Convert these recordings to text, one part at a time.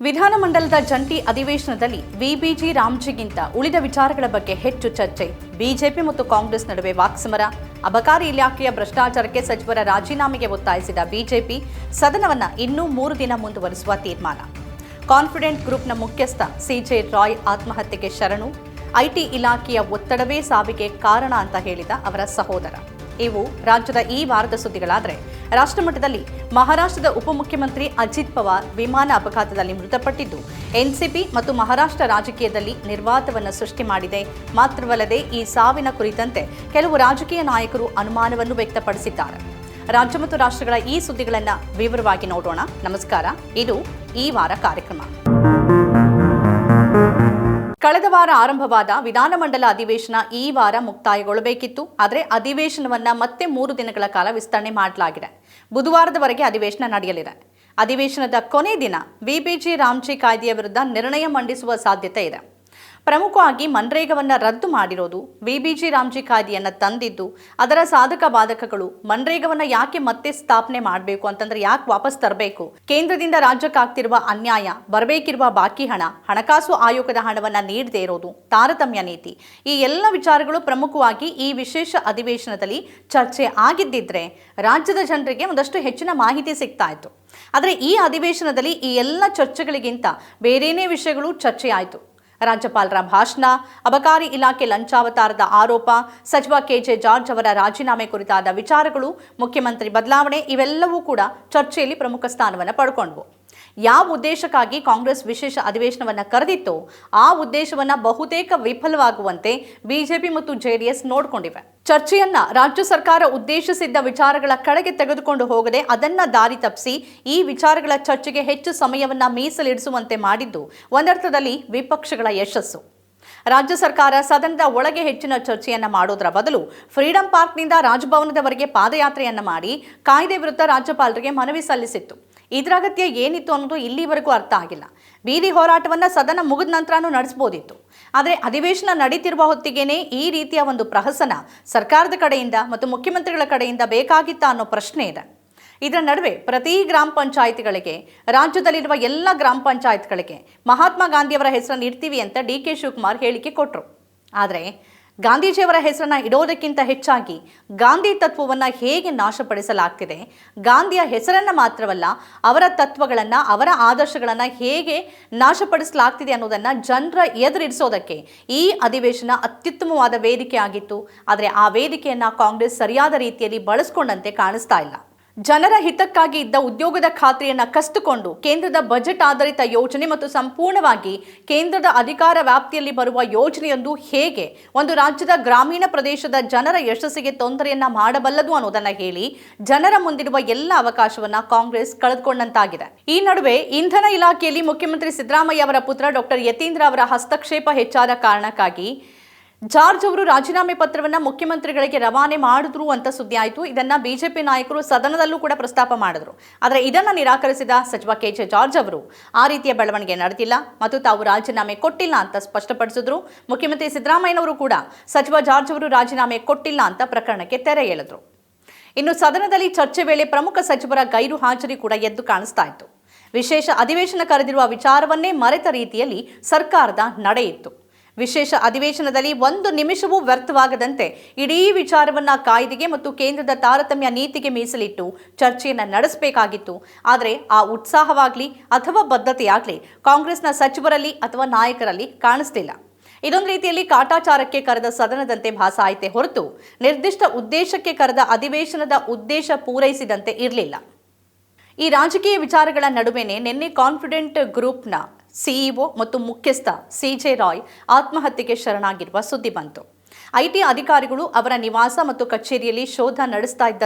ವಿಧಾನಮಂಡಲದ ಜಂಟಿ ಅಧಿವೇಶನದಲ್ಲಿ ವಿಬಿಜಿ ರಾಮ್ಜಿಗಿಂತ ಉಳಿದ ವಿಚಾರಗಳ ಬಗ್ಗೆ ಹೆಚ್ಚು ಚರ್ಚೆ. ಬಿಜೆಪಿ ಮತ್ತು ಕಾಂಗ್ರೆಸ್ ನಡುವೆ ವಾಕ್ಸಮರ. ಅಬಕಾರಿ ಇಲಾಖೆಯ ಭ್ರಷ್ಟಾಚಾರಕ್ಕೆ ಸಚಿವರ ರಾಜೀನಾಮೆಗೆ ಒತ್ತಾಯಿಸಿದ ಬಿಜೆಪಿ ಸದನವನ್ನ ಇನ್ನೂ 3 ದಿನ ಮುಂದುವರಿಸುವ ತೀರ್ಮಾನ. ಕಾನ್ಫಿಡೆಂಟ್ ಗ್ರೂಪ್ನ ಮುಖ್ಯಸ್ಥ ಸಿಜೆ ರಾಯ್ ಆತ್ಮಹತ್ಯೆಗೆ ಶರಣು. ಐಟಿ ಇಲಾಖೆಯ ಒತ್ತಡವೇ ಸಾವಿಗೆ ಕಾರಣ ಅಂತ ಹೇಳಿದ ಅವರ ಸಹೋದರ. ಇವು ರಾಜ್ಯದ ಈ ವಾರದ ಸುದ್ದಿಗಳಾದರೆ, ರಾಷ್ಟ್ರಮಟ್ಟದಲ್ಲಿ ಮಹಾರಾಷ್ಟ್ರದ ಉಪಮುಖ್ಯಮಂತ್ರಿ ಅಜಿತ್ ಪವಾರ್ ವಿಮಾನ ಅಪಘಾತದಲ್ಲಿ ಮೃತಪಟ್ಟಿದ್ದು ಎನ್ಸಿಪಿ ಮತ್ತು ಮಹಾರಾಷ್ಟ್ರ ರಾಜಕೀಯದಲ್ಲಿ ನಿರ್ವಾತವನ್ನು ಸೃಷ್ಟಿ ಮಾಡಿದೆ. ಮಾತ್ರವಲ್ಲದೆ ಈ ಸಾವಿನ ಕುರಿತಂತೆ ಕೆಲವು ರಾಜಕೀಯ ನಾಯಕರು ಅನುಮಾನವನ್ನು ವ್ಯಕ್ತಪಡಿಸಿದ್ದಾರೆ. ರಾಜ್ಯ ಮತ್ತು ರಾಷ್ಟ್ರಗಳ ಈ ಸುದ್ದಿಗಳನ್ನು ವಿವರವಾಗಿ ನೋಡೋಣ. ನಮಸ್ಕಾರ, ಇದು ಈ ವಾರ ಕಾರ್ಯಕ್ರಮ. ಕಳೆದ ವಾರ ಆರಂಭವಾದ ವಿಧಾನಮಂಡಲ ಅಧಿವೇಶನ ಈ ವಾರ ಮುಕ್ತಾಯಗೊಳ್ಳಬೇಕಿತ್ತು. ಆದರೆ ಅಧಿವೇಶನವನ್ನ ಮತ್ತೆ 3 ದಿನಗಳ ಕಾಲ ವಿಸ್ತರಣೆ ಮಾಡಲಾಗಿದೆ. ಬುಧವಾರದವರೆಗೆ ಅಧಿವೇಶನ ನಡೆಯಲಿದೆ. ಅಧಿವೇಶನದ ಕೊನೆ ದಿನ ವಿಬಿಜಿ ರಾಮ್ಜಿ ಕಾಯ್ದೆಯ ವಿರುದ್ಧ ನಿರ್ಣಯ ಮಂಡಿಸುವ ಸಾಧ್ಯತೆ ಇದೆ. ಪ್ರಮುಖವಾಗಿ ಮನ್ರೇಗಾವನ್ನು ರದ್ದು ಮಾಡಿರೋದು, ವಿಬಿಜಿ ರಾಮ್ಜಿ ಕಾಯ್ದೆಯನ್ನು ತಂದಿದ್ದು, ಅದರ ಸಾಧಕ ಬಾಧಕಗಳು, ಮನ್ರೇಗಾವನ್ನು ಯಾಕೆ ಮತ್ತೆ ಸ್ಥಾಪನೆ ಮಾಡಬೇಕು ಅಂತಂದ್ರೆ ಯಾಕೆ ವಾಪಸ್ ತರಬೇಕು, ಕೇಂದ್ರದಿಂದ ರಾಜ್ಯಕ್ಕಾಗ್ತಿರುವ ಅನ್ಯಾಯ, ಬರಬೇಕಿರುವ ಬಾಕಿ ಹಣ, ಹಣಕಾಸು ಆಯೋಗದ ಹಣವನ್ನು ನೀಡದೇ ಇರೋದು, ತಾರತಮ್ಯ ನೀತಿ, ಈ ಎಲ್ಲ ವಿಚಾರಗಳು ಪ್ರಮುಖವಾಗಿ ಈ ವಿಶೇಷ ಅಧಿವೇಶನದಲ್ಲಿ ಚರ್ಚೆ ಆಗಿದ್ದಿದ್ರೆ ರಾಜ್ಯದ ಜನರಿಗೆ ಒಂದಷ್ಟು ಹೆಚ್ಚಿನ ಮಾಹಿತಿ ಸಿಗ್ತಾ ಇತ್ತು. ಆದರೆ ಈ ಅಧಿವೇಶನದಲ್ಲಿ ಈ ಎಲ್ಲ ಚರ್ಚೆಗಳಿಗಿಂತ ಬೇರೇನೇ ವಿಷಯಗಳು ಚರ್ಚೆಯಾಯಿತು. ರಾಜ್ಯಪಾಲರ ಭಾಷಣ, ಅಬಕಾರಿ ಇಲಾಖೆ ಲಂಚಾವತಾರದ ಆರೋಪ, ಸಚಿವ ಕೆಜೆ ಜಾರ್ಜ್ ಅವರ ರಾಜೀನಾಮೆ ಕುರಿತಾದ ವಿಚಾರಗಳು, ಮುಖ್ಯಮಂತ್ರಿ ಬದಲಾವಣೆ, ಇವೆಲ್ಲವೂ ಕೂಡ ಚರ್ಚೆಯಲ್ಲಿ ಪ್ರಮುಖ ಸ್ಥಾನವನ್ನು ಪಡ್ಕೊಂಡ್ವು. ಯಾವ ಉದ್ದೇಶಕ್ಕಾಗಿ ಕಾಂಗ್ರೆಸ್ ವಿಶೇಷ ಅಧಿವೇಶನವನ್ನು ಕರೆದಿತ್ತೋ ಆ ಉದ್ದೇಶವನ್ನು ಬಹುತೇಕ ವಿಫಲವಾಗುವಂತೆ ಬಿಜೆಪಿ ಮತ್ತು ಜೆಡಿಎಸ್ ನೋಡಿಕೊಂಡಿವೆ. ಚರ್ಚೆಯನ್ನ ರಾಜ್ಯ ಸರ್ಕಾರ ಉದ್ದೇಶಿಸಿದ್ದ ವಿಚಾರಗಳ ಕಡೆಗೆ ತೆಗೆದುಕೊಂಡು ಹೋಗದೆ ಅದನ್ನ ದಾರಿ ತಪ್ಪಿಸಿ ಈ ವಿಚಾರಗಳ ಚರ್ಚೆಗೆ ಹೆಚ್ಚು ಸಮಯವನ್ನ ಮೀಸಲಿಡಿಸುವಂತೆ ಮಾಡಿದ್ದು ಒಂದರ್ಥದಲ್ಲಿ ವಿಪಕ್ಷಗಳ ಯಶಸ್ಸು. ರಾಜ್ಯ ಸರ್ಕಾರ ಸದನದ ಒಳಗೆ ಹೆಚ್ಚಿನ ಚರ್ಚೆಯನ್ನ ಮಾಡೋದರ ಬದಲು ಫ್ರೀಡಂ ಪಾರ್ಕ್ನಿಂದ ರಾಜಭವನದವರೆಗೆ ಪಾದಯಾತ್ರೆಯನ್ನ ಮಾಡಿ ಕಾಯ್ದೆ ವಿರುದ್ಧ ರಾಜ್ಯಪಾಲರಿಗೆ ಮನವಿ ಸಲ್ಲಿಸಿತ್ತು. ಇದರ ಅಗತ್ಯ ಏನಿತ್ತು ಅನ್ನೋದು ಇಲ್ಲಿವರೆಗೂ ಅರ್ಥ ಆಗಿಲ್ಲ. ಬೀದಿ ಹೋರಾಟವನ್ನು ಸದನ ಮುಗಿದ ನಂತರನೂ ನಡೆಸಬಹುದಿತ್ತು. ಆದರೆ ಅಧಿವೇಶನ ನಡೀತಿರುವ ಹೊತ್ತಿಗೇನೆ ಈ ರೀತಿಯ ಒಂದು ಪ್ರಹಸನ ಸರ್ಕಾರದ ಕಡೆಯಿಂದ ಮತ್ತು ಮುಖ್ಯಮಂತ್ರಿಗಳ ಕಡೆಯಿಂದ ಬೇಕಾಗಿತ್ತಾ ಅನ್ನೋ ಪ್ರಶ್ನೆ ಇದೆ. ಇದರ ನಡುವೆ ಪ್ರತಿ ಗ್ರಾಮ ಪಂಚಾಯಿತಿಗಳಿಗೆ, ರಾಜ್ಯದಲ್ಲಿರುವ ಎಲ್ಲ ಗ್ರಾಮ ಪಂಚಾಯತ್ಗಳಿಗೆ ಮಹಾತ್ಮ ಗಾಂಧಿಯವರ ಹೆಸರನ್ನು ಇಡ್ತೀವಿ ಅಂತ ಡಿ.ಕೆ. ಶಿವಕುಮಾರ್ ಹೇಳಿಕೆ ಕೊಟ್ಟರು. ಆದರೆ ಗಾಂಧೀಜಿಯವರ ಹೆಸರನ್ನ ಇಡೋದಕ್ಕಿಂತ ಹೆಚ್ಚಾಗಿ ಗಾಂಧಿ ತತ್ವವನ್ನು ಹೇಗೆ ನಾಶಪಡಿಸಲಾಗ್ತಿದೆ, ಗಾಂಧಿಯ ಹೆಸರನ್ನು ಮಾತ್ರವಲ್ಲ ಅವರ ತತ್ವಗಳನ್ನು, ಅವರ ಆದರ್ಶಗಳನ್ನು ಹೇಗೆ ನಾಶಪಡಿಸಲಾಗ್ತಿದೆ ಅನ್ನೋದನ್ನು ಜನರ ಎದುರಿಡಿಸೋದಕ್ಕೆ ಈ ಅಧಿವೇಶನ ಅತ್ಯುತ್ತಮವಾದ ವೇದಿಕೆ ಆಗಿತ್ತು. ಆದರೆ ಆ ವೇದಿಕೆಯನ್ನು ಕಾಂಗ್ರೆಸ್ ಸರಿಯಾದ ರೀತಿಯಲ್ಲಿ ಬಳಸ್ಕೊಂಡಂತೆ ಕಾಣಿಸ್ತಾ ಇಲ್ಲ. ಜನರ ಹಿತಕ್ಕಾಗಿ ಇದ್ದ ಉದ್ಯೋಗದ ಖಾತ್ರಿಯನ್ನು ಕಸಿದುಕೊಂಡು ಕೇಂದ್ರದ ಬಜೆಟ್ ಆಧಾರಿತ ಯೋಜನೆ ಮತ್ತು ಸಂಪೂರ್ಣವಾಗಿ ಕೇಂದ್ರದ ಅಧಿಕಾರ ವ್ಯಾಪ್ತಿಯಲ್ಲಿ ಬರುವ ಯೋಜನೆಯೊಂದು ಹೇಗೆ ಒಂದು ರಾಜ್ಯದ ಗ್ರಾಮೀಣ ಪ್ರದೇಶದ ಜನರ ಯಶಸ್ಸಿಗೆ ತೊಂದರೆಯನ್ನ ಮಾಡಬಲ್ಲದು ಅನ್ನೋದನ್ನ ಹೇಳಿ ಜನರ ಮುಂದಿರುವ ಎಲ್ಲ ಅವಕಾಶವನ್ನ ಕಾಂಗ್ರೆಸ್ ಕಳೆದುಕೊಂಡಂತಾಗಿದೆ. ಈ ನಡುವೆ ಇಂಧನ ಇಲಾಖೆಯಲ್ಲಿ ಮುಖ್ಯಮಂತ್ರಿ ಸಿದ್ದರಾಮಯ್ಯ ಅವರ ಪುತ್ರ ಡಾಕ್ಟರ್ ಯತೀಂದ್ರ ಅವರ ಹಸ್ತಕ್ಷೇಪ ಹೆಚ್ಚಾದ ಕಾರಣಕ್ಕಾಗಿ ಜಾರ್ಜ್ ಅವರು ರಾಜೀನಾಮೆ ಪತ್ರವನ್ನು ಮುಖ್ಯಮಂತ್ರಿಗಳಿಗೆ ರವಾನೆ ಮಾಡಿದ್ರು ಅಂತ ಸುದ್ದಿ ಆಯಿತು. ಇದನ್ನ ಬಿಜೆಪಿ ನಾಯಕರು ಸದನದಲ್ಲೂ ಕೂಡ ಪ್ರಸ್ತಾಪ ಮಾಡಿದ್ರು. ಆದರೆ ಇದನ್ನು ನಿರಾಕರಿಸಿದ ಸಚಿವ ಕೆಜೆ ಜಾರ್ಜ್ ಅವರು ಆ ರೀತಿಯ ಬೆಳವಣಿಗೆ ನಡೆದಿಲ್ಲ ಮತ್ತು ತಾವು ರಾಜೀನಾಮೆ ಕೊಟ್ಟಿಲ್ಲ ಅಂತ ಸ್ಪಷ್ಟಪಡಿಸಿದ್ರು. ಮುಖ್ಯಮಂತ್ರಿ ಸಿದ್ದರಾಮಯ್ಯನವರು ಕೂಡ ಸಚಿವ ಜಾರ್ಜ್ ಅವರು ರಾಜೀನಾಮೆ ಕೊಟ್ಟಿಲ್ಲ ಅಂತ ಪ್ರಕರಣಕ್ಕೆ ತೆರೆ ಎಳೆದ್ರು. ಇನ್ನು ಸದನದಲ್ಲಿ ಚರ್ಚೆ ವೇಳೆ ಪ್ರಮುಖ ಸಚಿವರ ಗೈರು ಹಾಜರಿ ಕೂಡ ಎದ್ದು ಕಾಣಿಸ್ತಾ ಇತ್ತು. ವಿಶೇಷ ಅಧಿವೇಶನ ಕರೆದಿರುವ ವಿಚಾರವನ್ನೇ ಮರೆತ ರೀತಿಯಲ್ಲಿ ಸರ್ಕಾರದ ನಡೆಯಿತ್ತು. ವಿಶೇಷ ಅಧಿವೇಶನದಲ್ಲಿ 1 ನಿಮಿಷವೂ ವ್ಯರ್ಥವಾಗದಂತೆ ಇಡೀ ವಿಚಾರವನ್ನ ಕಾಯ್ದೆಗೆ ಮತ್ತು ಕೇಂದ್ರದ ತಾರತಮ್ಯ ನೀತಿಗೆ ಮೀಸಲಿಟ್ಟು ಚರ್ಚೆಯನ್ನು ನಡೆಸಬೇಕಾಗಿತ್ತು. ಆದರೆ ಆ ಉತ್ಸಾಹವಾಗಲಿ ಅಥವಾ ಬದ್ಧತೆಯಾಗಲಿ ಕಾಂಗ್ರೆಸ್ನ ಸಚಿವರಲ್ಲಿ ಅಥವಾ ನಾಯಕರಲ್ಲಿ ಕಾಣಿಸ್ತಿಲ್ಲ. ಇದೊಂದು ರೀತಿಯಲ್ಲಿ ಕಾಟಾಚಾರಕ್ಕೆ ಕರೆದ ಸದನದಂತೆ ಭಾಸ ಆಯಿತೆ ಹೊರತು ನಿರ್ದಿಷ್ಟ ಉದ್ದೇಶಕ್ಕೆ ಕರೆದ ಅಧಿವೇಶನದ ಉದ್ದೇಶ ಪೂರೈಸಿದಂತೆ ಇರಲಿಲ್ಲ. ಈ ರಾಜಕೀಯ ವಿಚಾರಗಳ ನಡುವೆನೇ ನಿನ್ನೆ ಕಾನ್ಫಿಡೆಂಟ್ ಗ್ರೂಪ್ನ ಸಿಇಒ ಮತ್ತು ಮುಖ್ಯಸ್ಥ ಸಿಜೆ ರಾಯ್ ಆತ್ಮಹತ್ಯೆಗೆ ಶರಣಾಗಿರುವ ಸುದ್ದಿ ಬಂತು. ಐಟಿ ಅಧಿಕಾರಿಗಳು ಅವರ ನಿವಾಸ ಮತ್ತು ಕಚೇರಿಯಲ್ಲಿ ಶೋಧ ನಡೆಸ್ತಾ ಇದ್ದ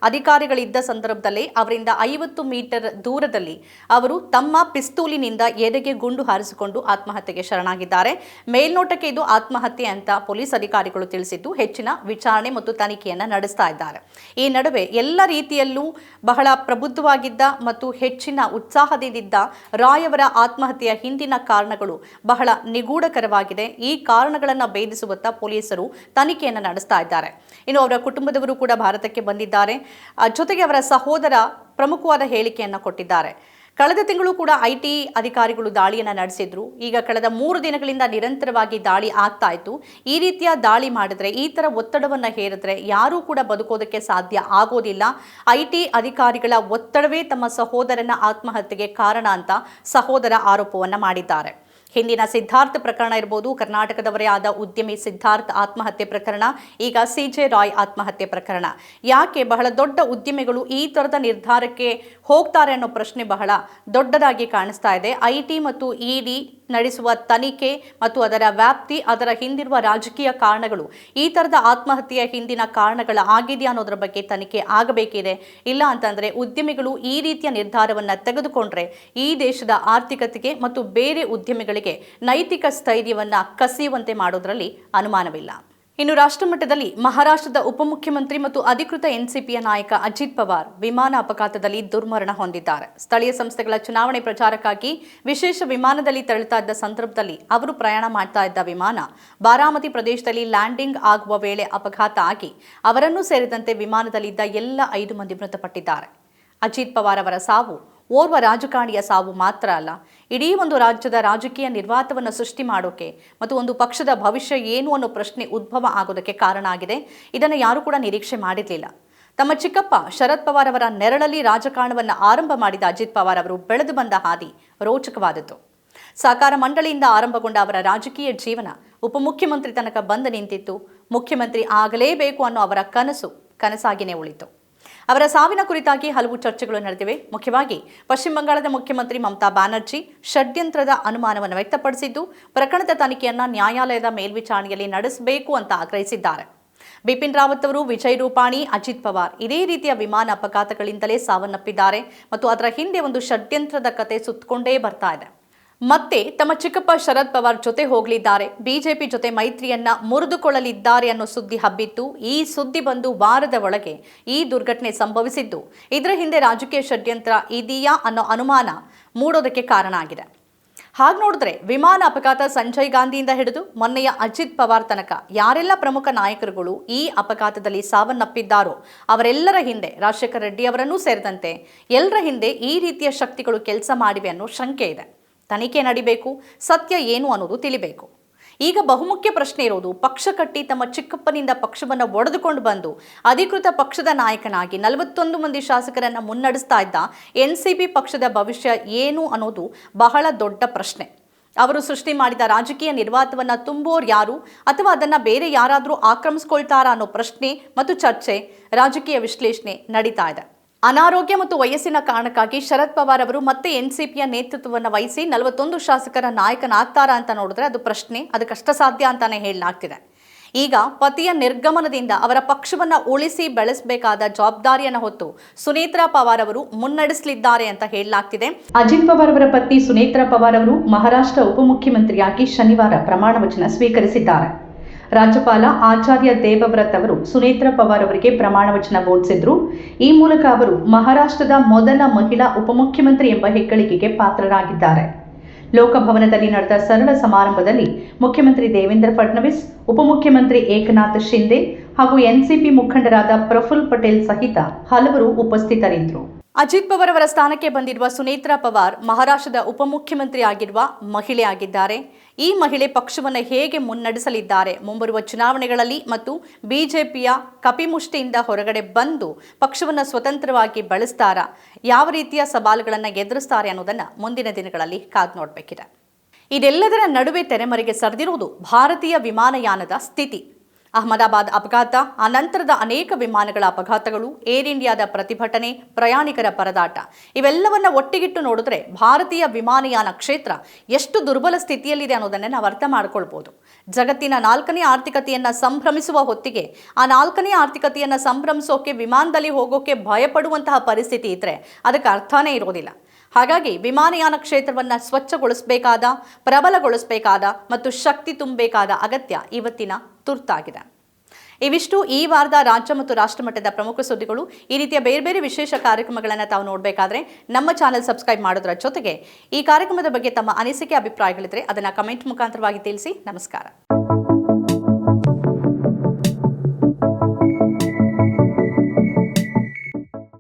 ಅಧಿಕಾರಿಗಳಿದ್ದ ಸಂದರ್ಭದಲ್ಲೇ ಅವರಿಂದ 50 ಮೀಟರ್ ದೂರದಲ್ಲಿ ಅವರು ತಮ್ಮ ಪಿಸ್ತೂಲಿನಿಂದ ಎದೆಗೆ ಗುಂಡು ಹಾರಿಸಿಕೊಂಡು ಆತ್ಮಹತ್ಯೆಗೆ ಶರಣಾಗಿದ್ದಾರೆ. ಮೇಲ್ನೋಟಕ್ಕೆ ಇದು ಆತ್ಮಹತ್ಯೆ ಅಂತ ಪೊಲೀಸ್ ಅಧಿಕಾರಿಗಳು ತಿಳಿಸಿದ್ದು ಹೆಚ್ಚಿನ ವಿಚಾರಣೆ ಮತ್ತು ತನಿಖೆಯನ್ನು ನಡೆಸ್ತಾ ಇದ್ದಾರೆ. ಈ ನಡುವೆ ಎಲ್ಲ ರೀತಿಯಲ್ಲೂ ಬಹಳ ಪ್ರಬುದ್ಧವಾಗಿದ್ದ ಮತ್ತು ಹೆಚ್ಚಿನ ಉತ್ಸಾಹದಿಂದಿದ್ದ ರಾಯ್ ಅವರ ಆತ್ಮಹತ್ಯೆಯ ಹಿಂದಿನ ಕಾರಣಗಳು ಬಹಳ ನಿಗೂಢಕರವಾಗಿದೆ. ಈ ಕಾರಣಗಳನ್ನು ಭೇದಿಸುವತ್ತ ಪೊಲೀಸರು ತನಿಖೆಯನ್ನು ನಡೆಸ್ತಾ ಇದ್ದಾರೆ. ಇನ್ನು ಅವರ ಕುಟುಂಬದವರು ಕೂಡ ಭಾರತಕ್ಕೆ ಬಂದಿದ್ದಾರೆ. ಜೊತೆಗೆ ಅವರ ಸಹೋದರ ಪ್ರಮುಖವಾದ ಹೇಳಿಕೆಯನ್ನು ಕೊಟ್ಟಿದ್ದಾರೆ. ಕಳೆದ ತಿಂಗಳು ಕೂಡ ಐಟಿ ಅಧಿಕಾರಿಗಳು ದಾಳಿಯನ್ನು ನಡೆಸಿದ್ರು. ಈಗ ಕಳೆದ 3 ದಿನಗಳಿಂದ ನಿರಂತರವಾಗಿ ದಾಳಿ ಆಗ್ತಾ ಇತ್ತು. ಈ ರೀತಿಯ ದಾಳಿ ಮಾಡಿದ್ರೆ, ಈ ತರ ಒತ್ತಡವನ್ನು ಹೇರಿದ್ರೆ ಯಾರೂ ಕೂಡ ಬದುಕೋದಕ್ಕೆ ಸಾಧ್ಯ ಆಗೋದಿಲ್ಲ. ಐಟಿ ಅಧಿಕಾರಿಗಳ ಒತ್ತಡವೇ ತಮ್ಮ ಸಹೋದರನ ಆತ್ಮಹತ್ಯೆಗೆ ಕಾರಣ ಅಂತ ಸಹೋದರ ಆರೋಪವನ್ನ ಮಾಡಿದ್ದಾರೆ. ಹಿಂದಿನ ಸಿದ್ಧಾರ್ಥ್ ಪ್ರಕರಣ ಇರಬಹುದು, ಕರ್ನಾಟಕದವರೇ ಆದ ಉದ್ಯಮಿ ಸಿದ್ಧಾರ್ಥ್ ಆತ್ಮಹತ್ಯೆ ಪ್ರಕರಣ, ಈಗ ಸಿಜೆ ರಾಯ್ ಆತ್ಮಹತ್ಯೆ ಪ್ರಕರಣ. ಯಾಕೆ ಬಹಳ ದೊಡ್ಡ ಉದ್ಯಮಿಗಳು ಈ ತರದ ನಿರ್ಧಾರಕ್ಕೆ ಹೋಗ್ತಾರೆ ಅನ್ನೋ ಪ್ರಶ್ನೆ ಬಹಳ ದೊಡ್ಡದಾಗಿ ಕಾಣಿಸ್ತಾ ಇದೆ. ಐಟಿ ಮತ್ತು ಇಡಿ ನಡೆಸುವ ತನಿಖೆ ಮತ್ತು ಅದರ ವ್ಯಾಪ್ತಿ, ಅದರ ಹಿಂದಿರುವ ರಾಜಕೀಯ ಕಾರಣಗಳು, ಈ ತರದ ಆತ್ಮಹತ್ಯೆಯ ಹಿಂದಿನ ಕಾರಣಗಳ ಆಗಿದೆಯಾ ಅನ್ನೋದ್ರ ಬಗ್ಗೆ ತನಿಖೆ ಆಗಬೇಕಿದೆ. ಇಲ್ಲ ಅಂತಂದ್ರೆ ಉದ್ಯಮಿಗಳು ಈ ರೀತಿಯ ನಿರ್ಧಾರವನ್ನ ತೆಗೆದುಕೊಂಡ್ರೆ ಈ ದೇಶದ ಆರ್ಥಿಕತೆಗೆ ಮತ್ತು ಬೇರೆ ಉದ್ಯಮಿಗಳಿಗೆ ನೈತಿಕ ಸ್ಥೈರ್ಯವನ್ನ ಕಸಿಯುವಂತೆ ಮಾಡೋದ್ರಲ್ಲಿ ಅನುಮಾನವಿಲ್ಲ. ಇನ್ನು ರಾಷ್ಟ್ರಮಟ್ಟದಲ್ಲಿ ಮಹಾರಾಷ್ಟ್ರದ ಉಪಮುಖ್ಯಮಂತ್ರಿ ಮತ್ತು ಅಧಿಕೃತ ಎನ್ಸಿಪಿಯ ನಾಯಕ ಅಜಿತ್ ಪವಾರ್ ವಿಮಾನ ಅಪಘಾತದಲ್ಲಿ ದುರ್ಮರಣ ಹೊಂದಿದ್ದಾರೆ. ಸ್ಥಳೀಯ ಸಂಸ್ಥೆಗಳ ಚುನಾವಣೆ ಪ್ರಚಾರಕ್ಕಾಗಿ ವಿಶೇಷ ವಿಮಾನದಲ್ಲಿ ತೆರಳುತ್ತಾ ಇದ್ದ ಸಂದರ್ಭದಲ್ಲಿ ಅವರು ಪ್ರಯಾಣ ಮಾಡ್ತಾ ಇದ್ದ ವಿಮಾನ ಬಾರಾಮತಿ ಪ್ರದೇಶದಲ್ಲಿ ಲ್ಯಾಂಡಿಂಗ್ ಆಗುವ ವೇಳೆ ಅಪಘಾತ ಆಗಿ ಅವರನ್ನು ಸೇರಿದಂತೆ ವಿಮಾನದಲ್ಲಿದ್ದ ಎಲ್ಲ 5 ಮಂದಿ ಮೃತಪಟ್ಟಿದ್ದಾರೆ. ಅಜಿತ್ ಪವಾರ್ ಅವರ ಸಾವು ಓರ್ವ ರಾಜಕಾರಣಿಯ ಸಾವು ಮಾತ್ರ ಅಲ್ಲ, ಇಡೀ ಒಂದು ರಾಜ್ಯದ ರಾಜಕೀಯ ನಿರ್ವಾತವನ್ನು ಸೃಷ್ಟಿ ಮಾಡೋಕೆ ಮತ್ತು ಒಂದು ಪಕ್ಷದ ಭವಿಷ್ಯ ಏನು ಅನ್ನೋ ಪ್ರಶ್ನೆ ಉದ್ಭವ ಆಗೋದಕ್ಕೆ ಕಾರಣ ಆಗಿದೆ. ಇದನ್ನು ಯಾರೂ ಕೂಡ ನಿರೀಕ್ಷೆ ಮಾಡಿರಲಿಲ್ಲ. ತಮ್ಮ ಚಿಕ್ಕಪ್ಪ ಶರದ್ ಪವಾರ್ ಅವರ ನೆರಳಲ್ಲಿ ರಾಜಕಾರಣವನ್ನು ಆರಂಭ ಮಾಡಿದ ಅಜಿತ್ ಪವಾರ್ ಅವರು ಬೆಳೆದು ಬಂದ ಹಾದಿ ರೋಚಕವಾದದ್ದು. ಸಹಕಾರ ಮಂಡಳಿಯಿಂದ ಆರಂಭಗೊಂಡ ಅವರ ರಾಜಕೀಯ ಜೀವನ ಉಪಮುಖ್ಯಮಂತ್ರಿ ತನಕ ಬಂದು ನಿಂತಿತ್ತು. ಮುಖ್ಯಮಂತ್ರಿ ಆಗಲೇಬೇಕು ಅನ್ನೋ ಅವರ ಕನಸಾಗಿಯೇ ಉಳಿತು. ಅವರ ಸಾವಿನ ಕುರಿತಾಗಿ ಹಲವು ಚರ್ಚೆಗಳು ನಡೆದಿವೆ. ಮುಖ್ಯವಾಗಿ ಪಶ್ಚಿಮ ಬಂಗಾಳದ ಮುಖ್ಯಮಂತ್ರಿ ಮಮತಾ ಬ್ಯಾನರ್ಜಿ ಷಡ್ಯಂತ್ರದ ಅನುಮಾನವನ್ನು ವ್ಯಕ್ತಪಡಿಸಿದ್ದು, ಪ್ರಕರಣದ ತನಿಖೆಯನ್ನ ನ್ಯಾಯಾಲಯದ ಮೇಲ್ವಿಚಾರಣೆಯಲ್ಲಿ ನಡೆಸಬೇಕು ಅಂತ ಆಗ್ರಹಿಸಿದ್ದಾರೆ. ಬಿಪಿನ್ ರಾವತ್ ಅವರು, ವಿಜಯ್ ರೂಪಾಣಿ, ಅಜಿತ್ ಪವಾರ್ ಇದೇ ರೀತಿಯ ವಿಮಾನ ಅಪಘಾತಗಳಿಂದಲೇ ಸಾವನ್ನಪ್ಪಿದ್ದಾರೆ ಮತ್ತು ಅದರ ಹಿಂದೆ ಒಂದು ಷಡ್ಯಂತ್ರದ ಕತೆ ಸುತ್ತಕೊಂಡೇ ಬರ್ತಾ ಇದೆ. ಮತ್ತೆ ತಮ್ಮ ಚಿಕ್ಕಪ್ಪ ಶರದ್ ಪವಾರ್ ಜೊತೆ ಹೋಗಲಿದ್ದಾರೆ, ಬಿಜೆಪಿ ಜೊತೆ ಮೈತ್ರಿಯನ್ನ ಮುರಿದುಕೊಳ್ಳಲಿದ್ದಾರೆ ಅನ್ನೋ ಸುದ್ದಿ ಹಬ್ಬಿತ್ತು. ಈ ಸುದ್ದಿ ಬಂದು ವಾರದ ಒಳಗೆ ಈ ದುರ್ಘಟನೆ ಸಂಭವಿಸಿದ್ದು, ಇದರ ಹಿಂದೆ ರಾಜಕೀಯ ಷಡ್ಯಂತ್ರ ಇದೆಯಾ ಅನ್ನೋ ಅನುಮಾನ ಮೂಡೋದಕ್ಕೆ ಕಾರಣ ಆಗಿದೆ. ಹಾಗೆ ನೋಡಿದ್ರೆ ವಿಮಾನ ಅಪಘಾತ ಸಂಜಯ್ ಗಾಂಧಿಯಿಂದ ಹಿಡಿದು ಮೊನ್ನೆಯ ಅಜಿತ್ ಪವಾರ್ ತನಕ ಯಾರೆಲ್ಲ ಪ್ರಮುಖ ನಾಯಕರುಗಳು ಈ ಅಪಘಾತದಲ್ಲಿ ಸಾವನ್ನಪ್ಪಿದ್ದಾರೋ ಅವರೆಲ್ಲರ ಹಿಂದೆ, ರಾಜಶೇಖರ ರೆಡ್ಡಿ ಅವರನ್ನೂ ಸೇರಿದಂತೆ ಎಲ್ಲರ ಹಿಂದೆ ಈ ರೀತಿಯ ಶಕ್ತಿಗಳು ಕೆಲಸ ಮಾಡಿವೆ ಅನ್ನೋ ಶಂಕೆ ಇದೆ. ತನಿಖೆ ನಡಿಬೇಕು, ಸತ್ಯ ಏನು ಅನ್ನೋದು ತಿಳಿಬೇಕು. ಈಗ ಬಹುಮುಖ್ಯ ಪ್ರಶ್ನೆ ಇರೋದು, ಪಕ್ಷ ಕಟ್ಟಿ ತಮ್ಮ ಚಿಕ್ಕಪ್ಪನಿಂದ ಪಕ್ಷವನ್ನು ಒಡೆದುಕೊಂಡು ಬಂದು ಅಧಿಕೃತ ಪಕ್ಷದ ನಾಯಕನಾಗಿ 41 ಮಂದಿ ಶಾಸಕರನ್ನು ಮುನ್ನಡೆಸ್ತಾ ಇದ್ದ ಎನ್ಸಿಪಿ ಪಕ್ಷದ ಭವಿಷ್ಯ ಏನು ಅನ್ನೋದು ಬಹಳ ದೊಡ್ಡ ಪ್ರಶ್ನೆ. ಅವರು ಸೃಷ್ಟಿ ಮಾಡಿದ ರಾಜಕೀಯ ನಿರ್ವಾತವನ್ನು ತುಂಬೋರು ಯಾರು, ಅಥವಾ ಅದನ್ನು ಬೇರೆ ಯಾರಾದರೂ ಆಕ್ರಮಿಸ್ಕೊಳ್ತಾರಾ ಅನ್ನೋ ಪ್ರಶ್ನೆ ಮತ್ತು ಚರ್ಚೆ, ರಾಜಕೀಯ ವಿಶ್ಲೇಷಣೆ ನಡೀತಾ ಇದೆ. ಅನಾರೋಗ್ಯ ಮತ್ತು ವಯಸ್ಸಿನ ಕಾರಣಕ್ಕಾಗಿ ಶರದ್ ಪವಾರ್ ಅವರು ಮತ್ತೆ ಎನ್ಸಿಪಿಯ ನೇತೃತ್ವವನ್ನು ವಹಿಸಿ 41 ಶಾಸಕರ ನಾಯಕನಾಗ್ತಾರಾ ಅಂತ ನೋಡಿದ್ರೆ ಅದು ಪ್ರಶ್ನೆ, ಅದು ಕಷ್ಟ ಸಾಧ್ಯ ಅಂತಾನೆ ಹೇಳಲಾಗ್ತಿದೆ. ಈಗ ಪತಿಯ ನಿರ್ಗಮನದಿಂದ ಅವರ ಪಕ್ಷವನ್ನು ಉಳಿಸಿ ಬೆಳೆಸಬೇಕಾದ ಜವಾಬ್ದಾರಿಯನ್ನು ಹೊತ್ತು ಸುನೇತ್ರಾ ಪವಾರ್ ಅವರು ಮುನ್ನಡೆಸಲಿದ್ದಾರೆ ಅಂತ ಹೇಳಲಾಗ್ತಿದೆ. ಅಜಿತ್ ಪವಾರ್ ಅವರ ಪತ್ನಿ ಸುನೇತ್ರಾ ಪವಾರ್ ಅವರು ಮಹಾರಾಷ್ಟ್ರ ಉಪಮುಖ್ಯಮಂತ್ರಿಯಾಗಿ ಶನಿವಾರ ಪ್ರಮಾಣ ವಚನ ಸ್ವೀಕರಿಸಿದ್ದಾರೆ. ರಾಜ್ಯಪಾಲ ಆಚಾರ್ಯ ದೇವವ್ರತ್ ಅವರು ಸುನೇತ್ರಾ ಪವಾರ್ ಅವರಿಗೆ ಪ್ರಮಾಣ ವಚನ ಬೋಧಿಸಿದ್ರು. ಈ ಮೂಲಕ ಅವರು ಮಹಾರಾಷ್ಟ್ರದ ಮೊದಲ ಮಹಿಳಾ ಉಪಮುಖ್ಯಮಂತ್ರಿ ಎಂಬ ಹೆಗ್ಗಳಿಕೆಗೆ ಪಾತ್ರರಾಗಿದ್ದಾರೆ. ಲೋಕಭವನದಲ್ಲಿ ನಡೆದ ಸರಳ ಸಮಾರಂಭದಲ್ಲಿ ಮುಖ್ಯಮಂತ್ರಿ ದೇವೇಂದ್ರ ಫಡ್ನವೀಸ್, ಉಪಮುಖ್ಯಮಂತ್ರಿ ಏಕನಾಥ್ ಶಿಂದೆ ಹಾಗೂ ಎನ್ಸಿಪಿ ಮುಖಂಡರಾದ ಪ್ರಫುಲ್ ಪಟೇಲ್ ಸಹಿತ ಹಲವರು ಉಪಸ್ಥಿತರಿದ್ದರು. ಅಜಿತ್ ಪವಾರ್ ಅವರ ಸ್ಥಾನಕ್ಕೆ ಬಂದಿರುವ ಸುನೇತ್ರಾ ಪವಾರ್ ಮಹಾರಾಷ್ಟ್ರದ ಉಪಮುಖ್ಯಮಂತ್ರಿ ಆಗಿರುವ ಮಹಿಳೆ ಆಗಿದ್ದಾರೆ. ಈ ಮಹಿಳೆ ಪಕ್ಷವನ್ನು ಹೇಗೆ ಮುನ್ನಡೆಸಲಿದ್ದಾರೆ, ಮುಂಬರುವ ಚುನಾವಣೆಗಳಲ್ಲಿ ಮತ್ತು ಬಿಜೆಪಿಯ ಕಪಿಮುಷ್ಟಿಯಿಂದ ಹೊರಗಡೆ ಬಂದು ಪಕ್ಷವನ್ನು ಸ್ವತಂತ್ರವಾಗಿ ಬೆಳೆಸ್ತಾರಾ, ಯಾವ ರೀತಿಯ ಸವಾಲುಗಳನ್ನು ಎದುರಿಸ್ತಾರೆ ಅನ್ನೋದನ್ನು ಮುಂದಿನ ದಿನಗಳಲ್ಲಿ ಕಾದು ನೋಡಬೇಕಿದೆ. ಇದೆಲ್ಲದರ ನಡುವೆ ತೆರೆಮರೆಗೆ ಸರಿದಿರುವುದು ಭಾರತೀಯ ವಿಮಾನಯಾನದ ಸ್ಥಿತಿ. ಅಹಮದಾಬಾದ್ ಅಪಘಾತ, ಅನಂತರದ ಅನೇಕ ವಿಮಾನಗಳ ಅಪಘಾತಗಳು, ಏರ್ ಇಂಡಿಯಾದ ಪ್ರತಿಭಟನೆ, ಪ್ರಯಾಣಿಕರ ಪರದಾಟ ಇವೆಲ್ಲವನ್ನ ಒಟ್ಟಿಗಿಟ್ಟು ನೋಡಿದ್ರೆ ಭಾರತೀಯ ವಿಮಾನಯಾನ ಕ್ಷೇತ್ರ ಎಷ್ಟು ದುರ್ಬಲ ಸ್ಥಿತಿಯಲ್ಲಿದೆ ಅನ್ನೋದನ್ನು ನಾವು ಅರ್ಥ ಮಾಡ್ಕೊಳ್ಬೋದು. ಜಗತ್ತಿನ 4ನೇ ಆರ್ಥಿಕತೆಯನ್ನು ಸಂಭ್ರಮಿಸುವ ಹೊತ್ತಿಗೆ ಆ 4ನೇ ಆರ್ಥಿಕತೆಯನ್ನು ಸಂಭ್ರಮಿಸೋಕೆ ವಿಮಾನದಲ್ಲಿ ಹೋಗೋಕೆ ಭಯಪಡುವಂತಹ ಪರಿಸ್ಥಿತಿ ಇದ್ರೆ ಅದಕ್ಕೆ ಅರ್ಥನೇ ಇರೋದಿಲ್ಲ. ಹಾಗಾಗಿ ವಿಮಾನಯಾನ ಕ್ಷೇತ್ರವನ್ನು ಸ್ವಚ್ಛಗೊಳಿಸಬೇಕಾದ, ಪ್ರಬಲಗೊಳಿಸಬೇಕಾದ ಮತ್ತು ಶಕ್ತಿ ತುಂಬಬೇಕಾದ ಅಗತ್ಯ ಇವತ್ತಿನ ತುರ್ತಾಗಿದೆ. ಇವಿಷ್ಟು ಈ ವಾರದ ರಾಜ್ಯ ಮತ್ತು ರಾಷ್ಟ್ರಮಟ್ಟದ ಪ್ರಮುಖ ಸುದ್ದಿಗಳು. ಈ ರೀತಿಯ ಬೇರೆ ಬೇರೆ ವಿಶೇಷ ಕಾರ್ಯಕ್ರಮಗಳನ್ನು ತಾವು ನೋಡಬೇಕಾದ್ರೆ ನಮ್ಮ ಚಾನೆಲ್ ಸಬ್ಸ್ಕ್ರೈಬ್ ಮಾಡೋದರ ಜೊತೆಗೆ ಈ ಕಾರ್ಯಕ್ರಮದ ಬಗ್ಗೆ ತಮ್ಮ ಅನಿಸಿಕೆ ಅಭಿಪ್ರಾಯಗಳಿದ್ರೆ ಅದನ್ನು ಕಮೆಂಟ್ ಮುಖಾಂತರವಾಗಿ ತಿಳಿಸಿ. ನಮಸ್ಕಾರ.